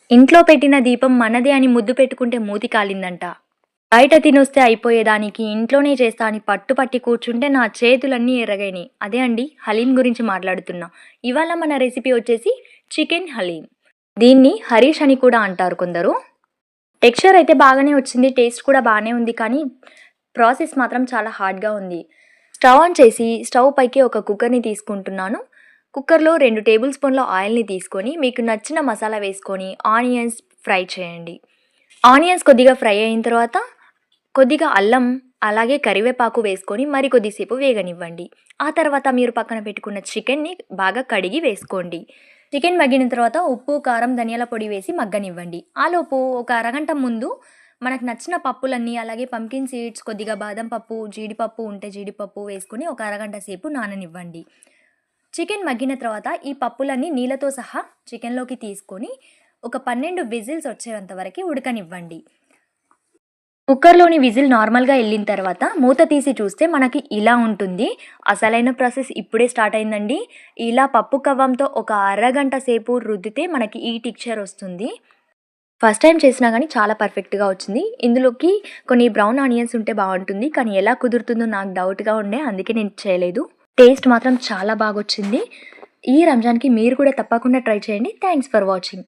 ఇంట్లో పెట్టిన దీపం మనదే అని ముద్దు పెట్టుకుంటే మూతి కాలిందంట. బయట తినొస్తే అయిపోయేదానికి ఇంట్లోనే చేస్తా అని పట్టుపట్టి కూర్చుంటే నా చేతులన్నీ ఎర్రగయినాయి. అదే అండి హలీం గురించి మాట్లాడుతున్నా. ఇవాళ మన రెసిపీ వచ్చేసి చికెన్ హలీం. దీన్ని హరీష్ అని కూడా అంటారు కొందరు. టెక్స్చర్ అయితే బాగానే వచ్చింది. టేస్ట్ కూడా బాగానే ఉంది. కానీ ప్రాసెస్ మాత్రం చాలా హార్డ్‌గా ఉంది. స్టవ్ ఆన్ చేసి స్టవ్ పైకి ఒక కుక్కర్‌ని తీసుకుంటున్నాను. కుక్కర్‌లో 2 టేబుల్ స్పూన్ల ఆయిల్‌ని తీసుకొని మీకు నచ్చిన మసాలా వేసుకొని ఆనియన్స్ ఫ్రై చేయండి. ఆనియన్స్ కొద్దిగా ఫ్రై అయిన తర్వాత కొద్దిగా అల్లం, అలాగే కరివేపాకు వేసుకొని మరి కొద్దిసేపు వేగనివ్వండి. ఆ తర్వాత మీరు పక్కన పెట్టుకున్న చికెన్‌ని బాగా కడిగి వేసుకోండి. చికెన్ మగ్గిన తర్వాత ఉప్పు, కారం, ధనియాల పొడి వేసి మగ్గనివ్వండి. ఆలోపు ఒక అరగంట ముందు మనకు నచ్చిన పప్పులన్నీ అలాగే పంకిన్ సీడ్స్, కొద్దిగా బాదం పప్పు, జీడిపప్పు ఉంటే జీడిపప్పు వేసుకొని ఒక అరగంట సేపు నాననివ్వండి. చికెన్ మగ్గిన తర్వాత ఈ పప్పులన్నీ నీళ్ళతో సహా చికెన్‌లోకి తీసుకొని ఒక 12 విజిల్స్ వచ్చేంత వరకు ఉడకనివ్వండి. కుక్కర్‌లోని విజిల్ నార్మల్‌గా ఎళ్ళిన తర్వాత మూత తీసి చూస్తే మనకి ఇలా ఉంటుంది. అసలైన ప్రాసెస్ ఇప్పుడే స్టార్ట్ అయిందండి. ఇలా పప్పు కవ్వంతో ఒక అరగంట సేపు రుద్దితే మనకి ఈ టెక్స్చర్ వస్తుంది. ఫస్ట్ టైమ్ చేసినా గానీ చాలా పర్ఫెక్ట్‌గా వచ్చింది. ఇందులోకి కొన్ని బ్రౌన్ ఆనియన్స్ ఉంటే బావుంటుంది. కానీ ఎలా కుదురుతుందో నాకు డౌట్‌గా ఉండే. అందుకే నేను చేయలేదు. టేస్ట్ మాత్రం చాలా బాగొచ్చింది. ఈ రంజాన్‌కి మీరు కూడా తప్పకుండా ట్రై చేయండి. Thanks for watching.